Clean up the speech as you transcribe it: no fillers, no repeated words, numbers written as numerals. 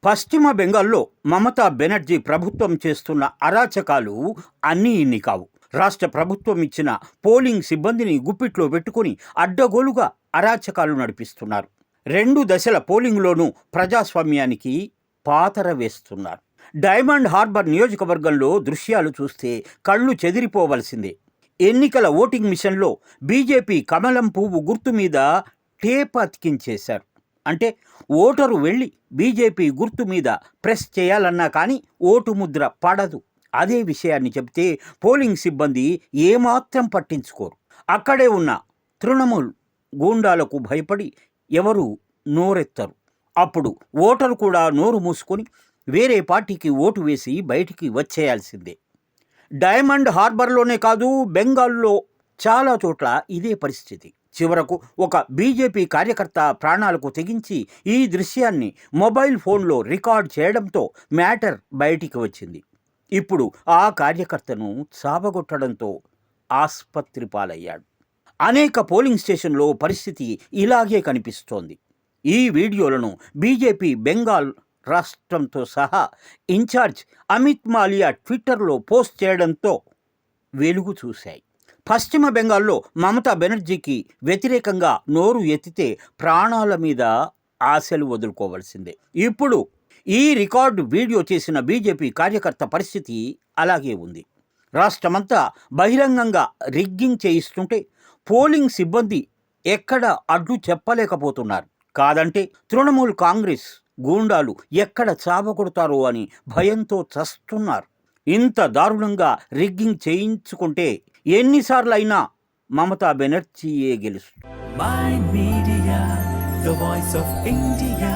పశ్చిమ బెంగాల్లో మమతా బెనర్జీ ప్రభుత్వం చేస్తున్న అరాచకాలు అన్నీ ఇన్ని కావు. రాష్ట్ర ప్రభుత్వం ఇచ్చిన పోలింగ్ సిబ్బందిని గుప్పిట్లో పెట్టుకుని అడ్డగోలుగా అరాచకాలు నడిపిస్తున్నారు. 2 దశల పోలింగ్లోనూ ప్రజాస్వామ్యానికి పాతర వేస్తున్నారు. డైమండ్ హార్బర్ నియోజకవర్గంలో దృశ్యాలు చూస్తే కళ్ళు చెదిరిపోవలసిందే. ఎన్నికల ఓటింగ్ మిషన్లో బీజేపీ కమలం పువ్వు గుర్తు మీద టేప్ అతికించేశారు. అంటే ఓటరు వెళ్ళి బీజేపీ గుర్తు మీద ప్రెస్ చేయాలన్నా కానీ ఓటు ముద్ర పడదు. అదే విషయాన్ని చెబితే పోలింగ్ సిబ్బంది ఏమాత్రం పట్టించుకోరు. అక్కడే ఉన్న తృణమూల్ గూండాలకు భయపడి ఎవరు నోరెత్తరు. అప్పుడు ఓటరు కూడా నోరు మూసుకొని వేరే పార్టీకి ఓటు వేసి బయటికి వచ్చేయాల్సిందే. డైమండ్ హార్బర్లోనే కాదు, బెంగాల్లో చాలా చోట్ల ఇదే పరిస్థితి. చివరకు ఒక బీజేపీ కార్యకర్త ప్రాణాలకు తెగించి ఈ దృశ్యాన్ని మొబైల్ ఫోన్లో రికార్డ్ చేయడంతో మ్యాటర్ బయటికి వచ్చింది. ఇప్పుడు ఆ కార్యకర్తను చావగొట్టడంతో ఆస్పత్రి పాలయ్యాడు. అనేక పోలింగ్ స్టేషన్లో పరిస్థితి ఇలాగే కనిపిస్తోంది. ఈ వీడియోలను బీజేపీ బెంగాల్ రాష్ట్రంతో సహా ఇన్ఛార్జ్ అమిత్ మాలియా ట్విట్టర్లో పోస్ట్ చేయడంతో వెలుగు చూశాయి. పశ్చిమ బెంగాల్లో మమతా బెనర్జీకి వ్యతిరేకంగా నోరు ఎత్తితే ప్రాణాల మీద ఆశలు వదులుకోవాల్సిందే. ఇప్పుడు ఈ రికార్డు వీడియో చేసిన బీజేపీ కార్యకర్త పరిస్థితి అలాగే ఉంది. రాష్ట్రమంతా బహిరంగంగా రిగ్గింగ్ చేయిస్తుంటే పోలింగ్ సిబ్బంది ఎక్కడ అడ్డు చెప్పలేకపోతున్నారు. కాదంటే తృణమూల్ కాంగ్రెస్ గూండాలు ఎక్కడ చావకొడతారో అని భయంతో చస్తున్నారు. ఇంత దారుణంగా రిగ్గింగ్ చేయించుకుంటే ఎన్నిసార్లైనా మమతా బెనర్జీయే గెలుస్తుంది. My Media, the voice of India.